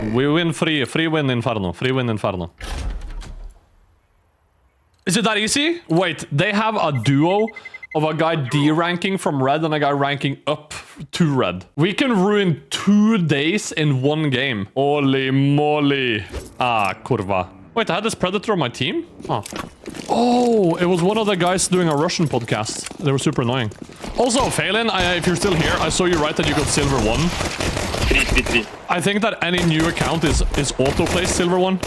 We win free win Inferno. Free win Inferno. Is it that easy? Wait, they have a duo of a guy D-ranking from red and a guy ranking up to red. We can ruin 2 days in one game. Holy moly. Ah, kurva. Wait, I had this Predator on my team? Huh. Oh, it was one of the guys doing a Russian podcast. They were super annoying. Also, Phelan, if you're still here, I saw you write that you got silver 1. 3. I think that any new account is auto-play silver 1.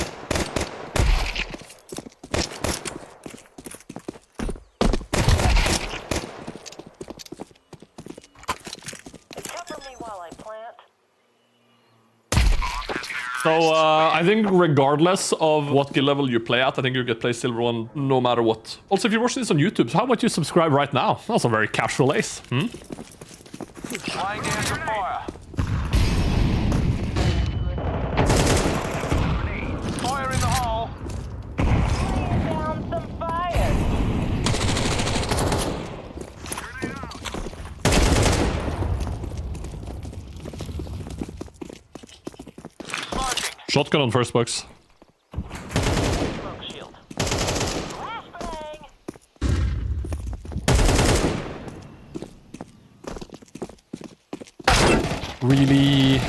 So, I think regardless of what skill level you play at, I think you get play silver 1 no matter what. Also, if you're watching this on YouTube, how about you subscribe right now? That's a very casual ace. Hmm? Laying down some fire. Fire in the hole. Laying down some fire. Smoking. Shotgun on first box. Smoke shield. Flashbang. Really?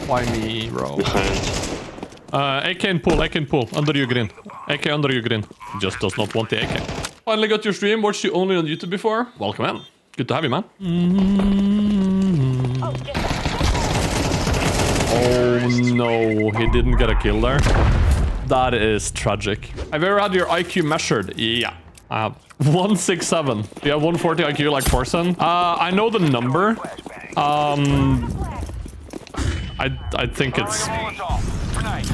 Why me, bro? Behind. AK in pool, AK in pool. Under you, green. AK under you, green. Just does not want the AK. Finally got your stream. Watched you only on YouTube before. Welcome in. Good to have you, man. Oh, get that. Oh no, he didn't get a kill there. That is tragic. Have you ever had your IQ measured? Yeah, I have. 167. You have 140 IQ like Forsen? I know the number. I think it's...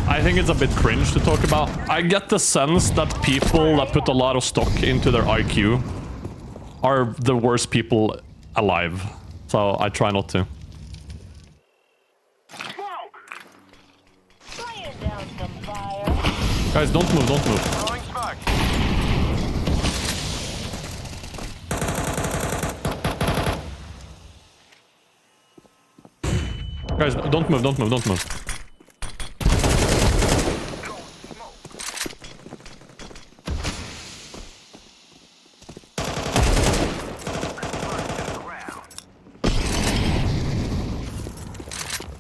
I think it's a bit cringe to talk about. I get the sense that people that put a lot of stock into their IQ are the worst people alive. So I try not to. Laying down some fire. Guys, don't move, don't move. Throwing smoke. Guys, don't move, don't move, don't move.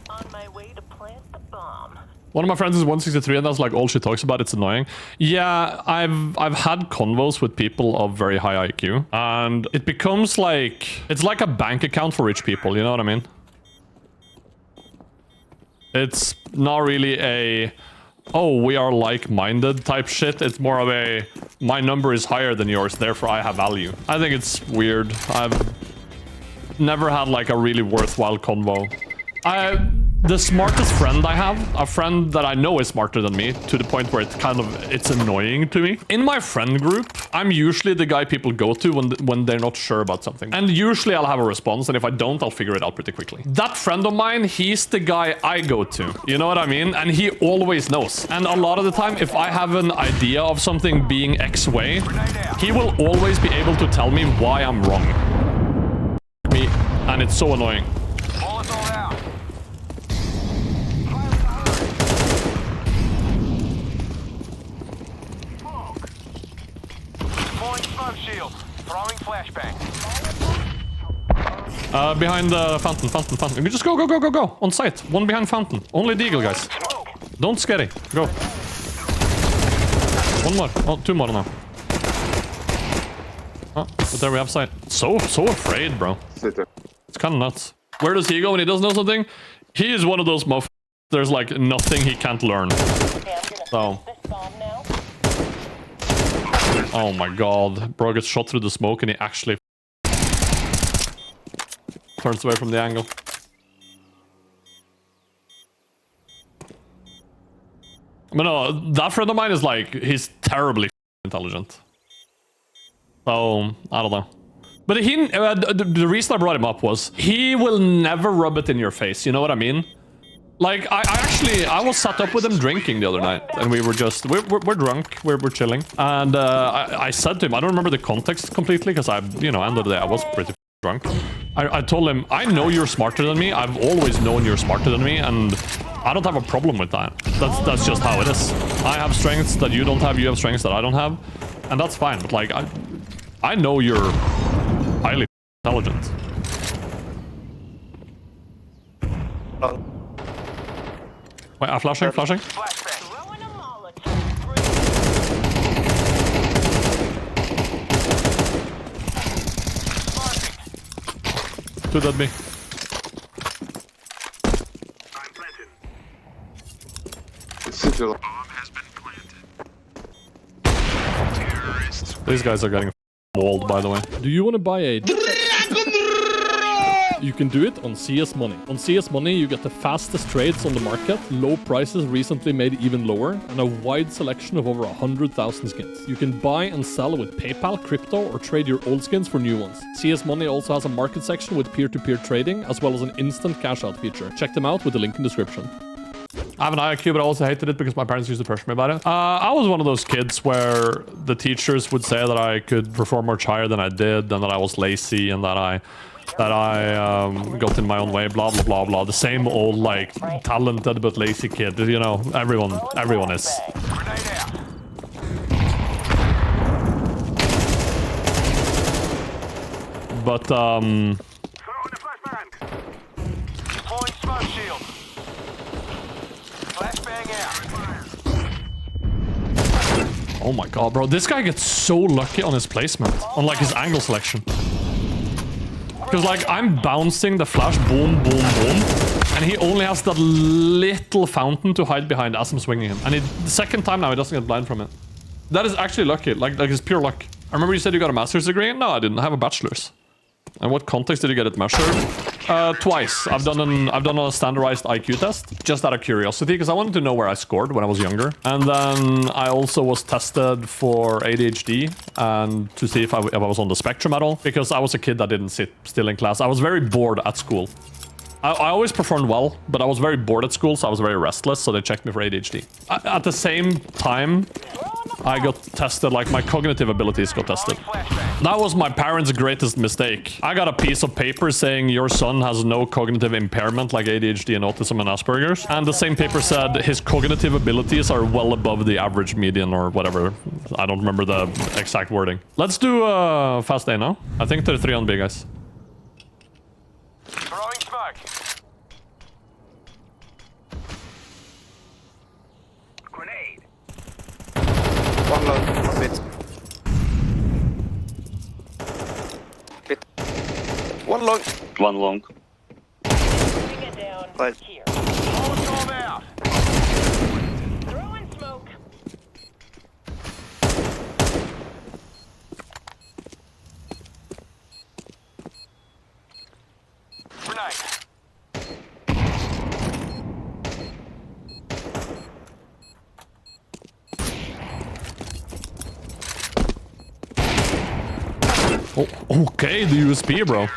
On my way to plant the bomb. One of my friends is 163 and that's like all she talks about. It's annoying. Yeah, I've had convos with people of very high IQ and it becomes like, it's like a bank account for rich people, you know what I mean? It's not really a, oh, we are like-minded type shit. It's more of a, my number is higher than yours, therefore I have value. I think it's weird. I've never had like a really worthwhile convo. The smartest friend I have, a friend that I know is smarter than me, to the point where it's annoying to me. In my friend group, I'm usually the guy people go to when they're not sure about something. And usually I'll have a response, and if I don't, I'll figure it out pretty quickly. That friend of mine, he's the guy I go to. You know what I mean? And he always knows. And a lot of the time, if I have an idea of something being X way, he will always be able to tell me why I'm wrong. And it's so annoying. Bullets all out. Deploying smoke shield. Throwing flashbang. Behind the fountain. You just go. On site. One behind fountain. Only deagle, guys. Don't scary. Go. One more. Oh, 2 more now. Oh, but there we have sight. So afraid, bro. It's kind of nuts. Where does he go when he doesn't know something? He is one of those motherfuckers. There's like nothing he can't learn. So. Oh my god. Bro gets shot through the smoke and he actually turns away from the angle. But no, that friend of mine is like, he's terribly intelligent. So, I don't know. But he, the reason I brought him up was, he will never rub it in your face, you know what I mean? Like, I was sat up with him drinking the other night, and we were just, we're drunk, we're chilling. And I said to him, I don't remember the context completely, because I, you know, end of the day, I was pretty drunk. drunk. I told him, I know you're smarter than me. I've always known you're smarter than me, and I don't have a problem with that. That's just how it is. I have strengths that you don't have. You have strengths that I don't have, and that's fine. But like, I know you're highly intelligent. Wait, I'm flashing. Flashbang. Throwing a Molotov. Marking. Two dead me. These guys are getting walled, by the way. Do you want to buy a... You can do it on CS Money. On CS Money, you get the fastest trades on the market, low prices recently made even lower, and a wide selection of over 100,000 skins. You can buy and sell with PayPal, crypto, or trade your old skins for new ones. CS Money also has a market section with peer-to-peer trading, as well as an instant cash-out feature. Check them out with the link in the description. I have an IQ, but I also hated it because my parents used to pressure me about it. I was one of those kids where the teachers would say that I could perform much higher than I did, and that I was lazy, and that I got in my own way, blah, blah, blah, blah. The same old, like, talented but lazy kid. You know, everyone is. Grenade out. But, Throwing a flashbang. Deploying smoke shield. Flashbang out. oh my god, bro. This guy gets so lucky on his placement, on, like, his angle selection. Because, like, I'm bouncing the flash, boom, boom, boom, and he only has that little fountain to hide behind as I'm swinging him. And the second time now, he doesn't get blind from it. That is actually lucky. Like it's pure luck. I remember you said you got a master's degree. No, I didn't. I have a bachelor's. And what context did you get it measured? Twice. I've done a standardized IQ test, just out of curiosity, because I wanted to know where I scored when I was younger. And then I also was tested for ADHD and to see if I was on the spectrum at all, because I was a kid that didn't sit still in class. I was very bored at school. I always performed well, but I was very bored at school, so I was very restless, so they checked me for ADHD. At the same time, I got tested, like my cognitive abilities got tested. That was my parents' greatest mistake. I got a piece of paper saying your son has no cognitive impairment like ADHD and autism and Asperger's. And the same paper said his cognitive abilities are well above the average median or whatever. I don't remember the exact wording. Let's do fast A now. I think there are 3 on B, guys. Throwing smoke. Grenade. One long, bit. Bit. One long. One long. Bring it down. Nice. Here. Molotov out. Throwing smoke. Grenade. Oh, okay, the USP, bro.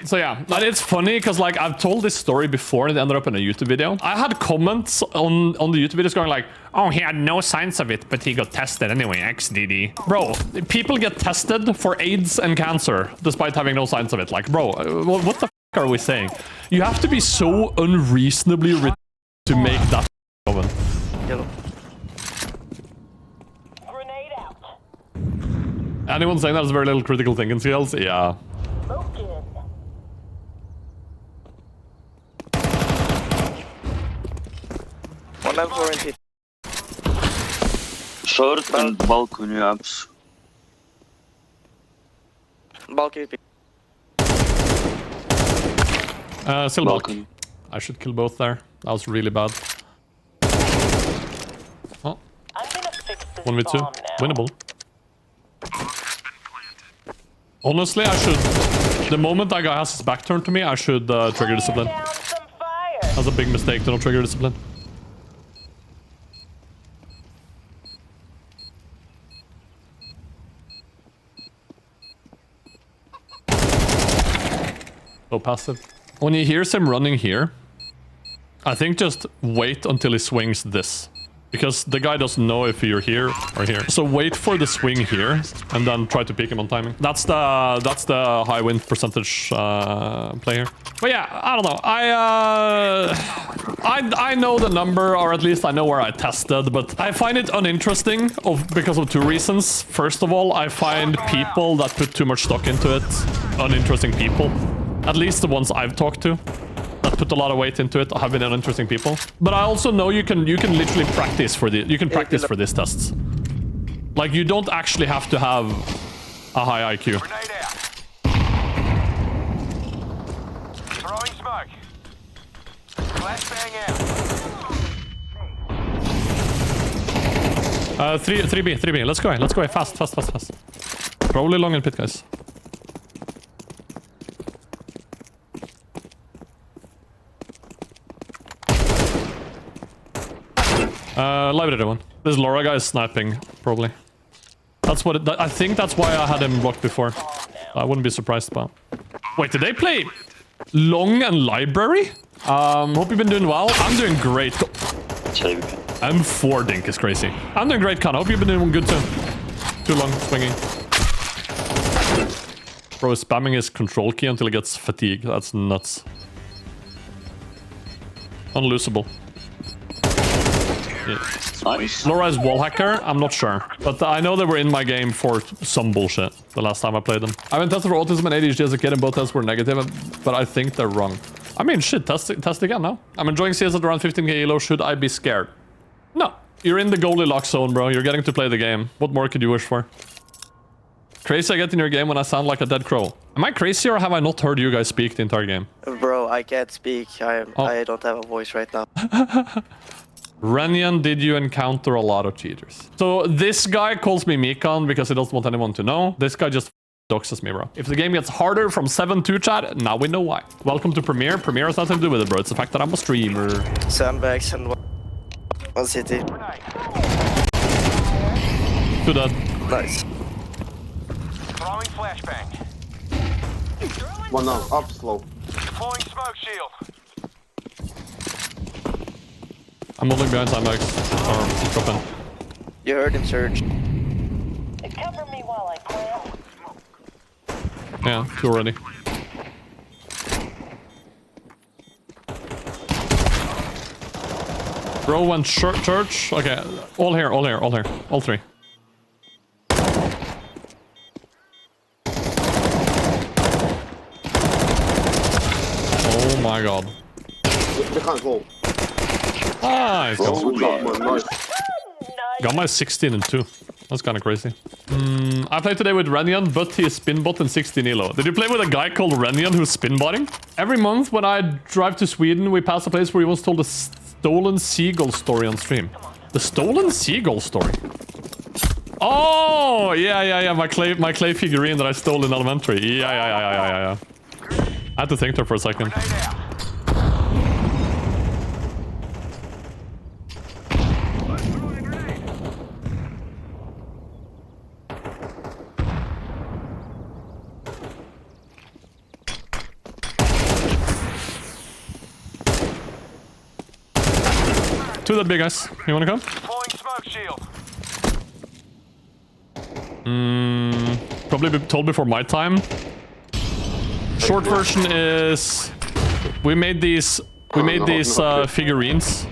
So yeah, but it's funny because like I've told this story before and it ended up in a YouTube video. I had comments on the YouTube videos going like, oh, he had no signs of it, but he got tested anyway, XDD. Bro, people get tested for AIDS and cancer despite having no signs of it. Like, bro, what the f are we saying? You have to be so unreasonably to make that comment. Yellow. Grenade out. Anyone saying that has very little critical thinking skills? Yeah. Smoke in. One level 4 in T. Short and balcony ups. Bulk AP. Still bulk. Balcony. I should kill both there. That was really bad. Oh, I'm gonna fix this 1v2. bomb now. Winnable. Honestly, I should... The moment that guy has his back turned to me, I should trigger discipline. Down some fire. That's a big mistake to not trigger discipline. So passive. When he hears him running here, I think just wait until he swings this. Because the guy doesn't know if you're here or here. So wait for the swing here and then try to pick him on timing. That's the high win percentage play here. But yeah, I don't know. I know the number, or at least I know where I tested, but I find it uninteresting because of two reasons. First of all, I find people that put too much stock into it uninteresting people. At least the ones I've talked to that put a lot of weight into it have been uninteresting people. But I also know you can literally practice for these tests. Like, you don't actually have to have a high IQ. Grenade out. Throwing smoke. Flashbang out. 3B. Let's go. Fast. Probably long in pit, guys. Library one. This Laura guy is sniping, probably. That's what I think that's why I had him blocked before. I wouldn't be surprised about. Wait, did they play long and library? Hope you've been doing well. I'm doing great. M4 Dink is crazy. I'm doing great, Con. Hope you've been doing good too. Too long swinging. Bro is spamming his control key until he gets fatigued. That's nuts. Unloosable. Yeah. Nice. Laura is wall hacker. I'm not sure, but I know they were in my game for some bullshit the last time I played them. I've been tested for autism and ADHD as a kid, and both tests were negative, but I think they're wrong. I mean, shit, test again now. I'm enjoying CS at around 15k elo. Should I be scared? No. You're in the Goldilocks zone, bro. You're getting to play the game. What more could you wish for? Crazy I get in your game when I sound like a dead crow. Am I crazy, or have I not heard you guys speak the entire game? Bro, I can't speak. I don't have a voice right now. Renyan, did you encounter a lot of cheaters? So this guy calls me Mikan because he doesn't want anyone to know. This guy just doxes me, bro. If the game gets harder from 7-2 chat, now we know why. Welcome to Premiere. Premiere has nothing to do with it, bro. It's the fact that I'm a streamer. Sandbags and one city. Too dead. Nice. Throwing flashbang. One now, up slow. Deploying smoke shield. I'm moving behind sandbags. Or drop in. You heard him surge. Cover me while I climb. Yeah, two already. Bro went church. Okay, all here. All three. Oh my god. Behind wall. Nice. Oh, nice. Got my 16 and 2. That's kind of crazy. I played today with Renyan, but he is spinbot in 16 elo. Did you play with a guy called Renyan who's spinbotting? Every month when I drive to Sweden, we pass a place where he once told a stolen seagull story on stream. The stolen seagull story? Oh, yeah. My clay figurine that I stole in elementary. Yeah. I had to think there for a second. Grenade out. Two that big guys. You wanna come? Deploying smoke shield. Probably told before my time. Short version is we made these figurines.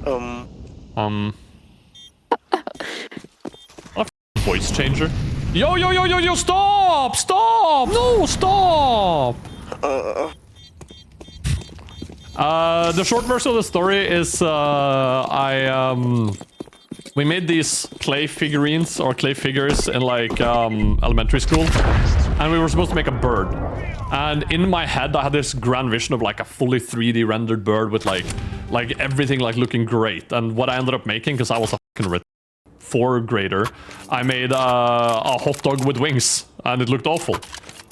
A voice changer. Yo! Stop! No, stop! The short version of the story is we made these clay figurines or clay figures in like elementary school, and we were supposed to make a bird. And in my head, I had this grand vision of like a fully 3D rendered bird with like everything like looking great. And what I ended up making, because I was a fucking 4th grader, I made a hot dog with wings, and it looked awful.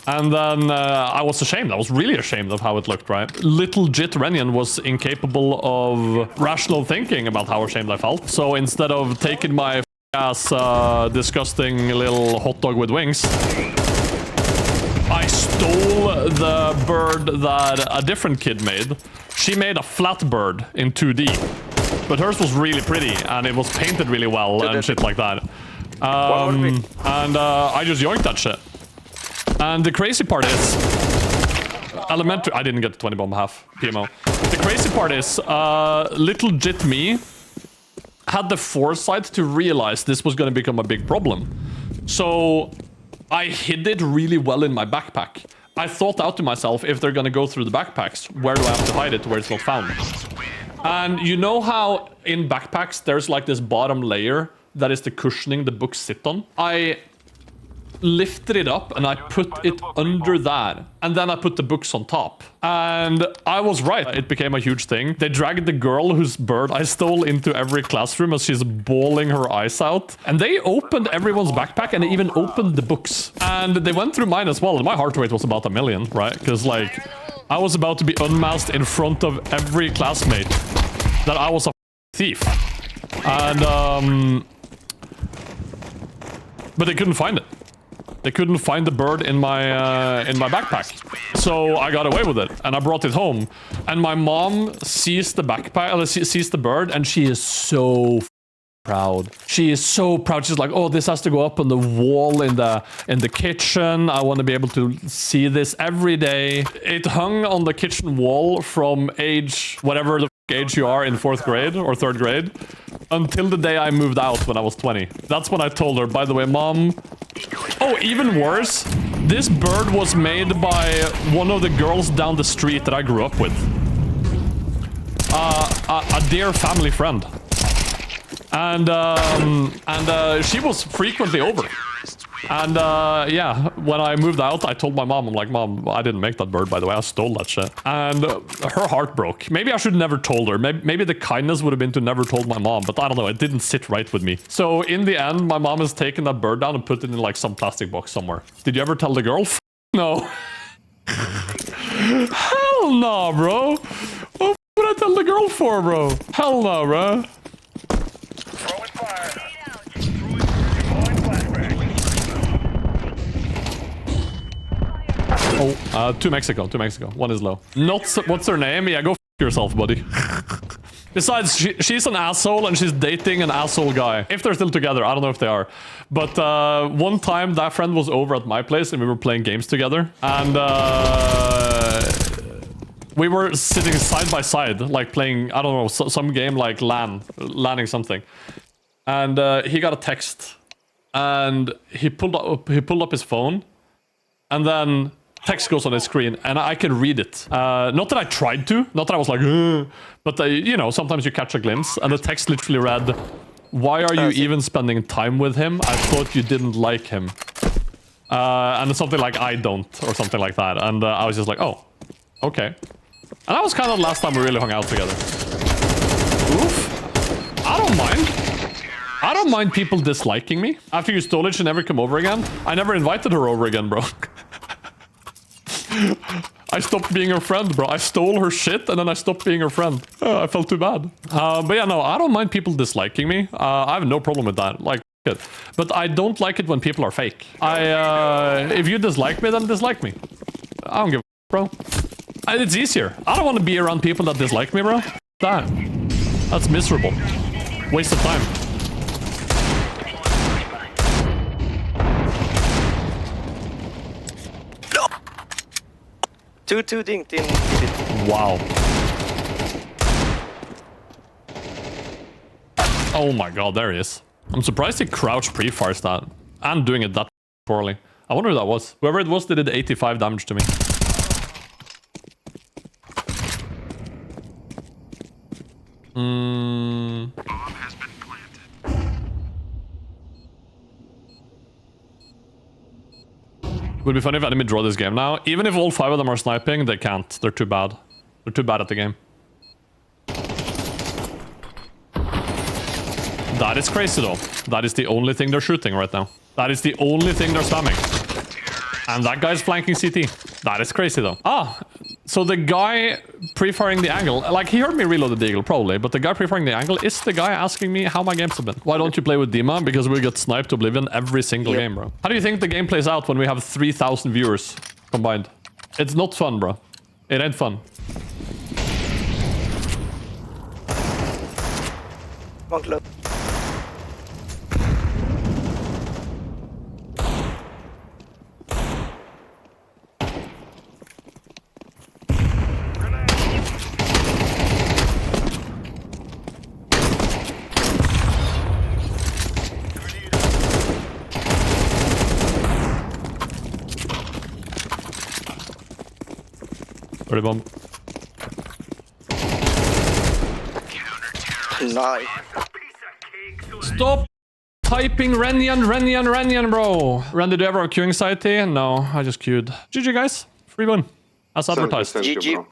And then I was ashamed. I was really ashamed of how it looked, right? Little Jit Renyan was incapable of rational thinking about how ashamed I felt. So instead of taking my ass disgusting little hot dog with wings, I stole the bird that a different kid made. She made a flat bird in 2D. but hers was really pretty and it was painted really well and shit like that. And I just yoinked that shit. And the crazy part is, elementary. I didn't get 20 bomb half PMO. The crazy part is, little jit me had the foresight to realize this was going to become a big problem. So I hid it really well in my backpack. I thought out to myself, if they're going to go through the backpacks, where do I have to hide it where it's not found? And you know how in backpacks there's like this bottom layer that is the cushioning the books sit on? I lifted it up and I put it under that, and then I put the books on top, and I was right. It became a huge thing. They dragged the girl whose bird I stole into every classroom as she's bawling her eyes out, and they opened everyone's backpack and they even opened the books, and they went through mine as well. And my heart rate was about 1 million, right? Because like I was about to be unmasked in front of every classmate that I was a thief, and but they couldn't find it. They couldn't find the bird in my backpack. So I got away with it and I brought it home. And my mom sees the backpack, sees the bird, and she is so proud. She is so proud. She's like, oh, this has to go up on the wall in the kitchen. I want to be able to see this every day. It hung on the kitchen wall from age, whatever the age you are in 4th grade or 3rd grade, until the day I moved out when I was 20. That's when I told her, by the way, Mom. Oh, even worse, this bird was made by one of the girls down the street that I grew up with. A dear family friend. And she was frequently over. And yeah, when I moved out, I told my mom, I'm like, Mom, I didn't make that bird, by the way. I stole that shit. And her heart broke. Maybe I should never told her. Maybe the kindness would have been to never told my mom, but I don't know. It didn't sit right with me. So in the end, my mom has taken that bird down and put it in like some plastic box somewhere. Did you ever tell the girl? No. Hell no, bro. What would I tell the girl for, bro? Hell no, bro. Throwing fire. Oh, two Mexico. One is low. What's her name? Yeah, go f yourself, buddy. Besides, she's an asshole and she's dating an asshole guy. If they're still together, I don't know if they are. But one time that friend was over at my place and we were playing games together. And we were sitting side by side, like playing, I don't know, some game like LANing something. And he got a text and he pulled up his phone, and then text goes on his screen and I can read it. Not that I tried to, not that I was like, ugh, but you know, sometimes you catch a glimpse, and the text literally read, "Why are you even spending time with him? I thought you didn't like him." And something like, "I don't," or something like that. And I was just like, oh, okay. And that was kind of the last time we really hung out together. Oof. I don't mind. I don't mind people disliking me. After you stole it, she never come over again. I never invited her over again, bro. I stopped being her friend, bro. I stole her shit and then I stopped being her friend. I felt too bad. But yeah, no, I don't mind people disliking me. I have no problem with that. Like, it. But I don't like it when people are fake. If you dislike me, then dislike me. I don't give a bro. It's easier. I don't want to be around people that dislike me, bro. That's miserable. Waste of time. Two ding. Wow. Oh my god, there he is. I'm surprised he crouch pre-fires that. And doing it that poorly. I wonder who that was. Whoever it was, they did 85 damage to me. Would be funny if enemy draw this game now. Even if all 5 of them are sniping, they can't. They're too bad. They're too bad at the game. That is crazy though. That is the only thing they're shooting right now. That is the only thing they're spamming. And that guy's flanking CT. That is crazy though. Ah, so the guy pre-firing the angle, like he heard me reload the deagle probably, but the guy pre-firing the angle is the guy asking me how my games have been. Why don't you play with Dima? Because we get sniped to oblivion every single game, bro. How do you think the game plays out when we have 3,000 viewers combined? It's not fun, bro. It ain't fun. One close. Pretty bomb. Nice. Stop typing renyan, bro. Ren, did you ever have queuing anxiety? No, I just queued. GG, guys. Free win. As advertised. Thank you, GG. bro.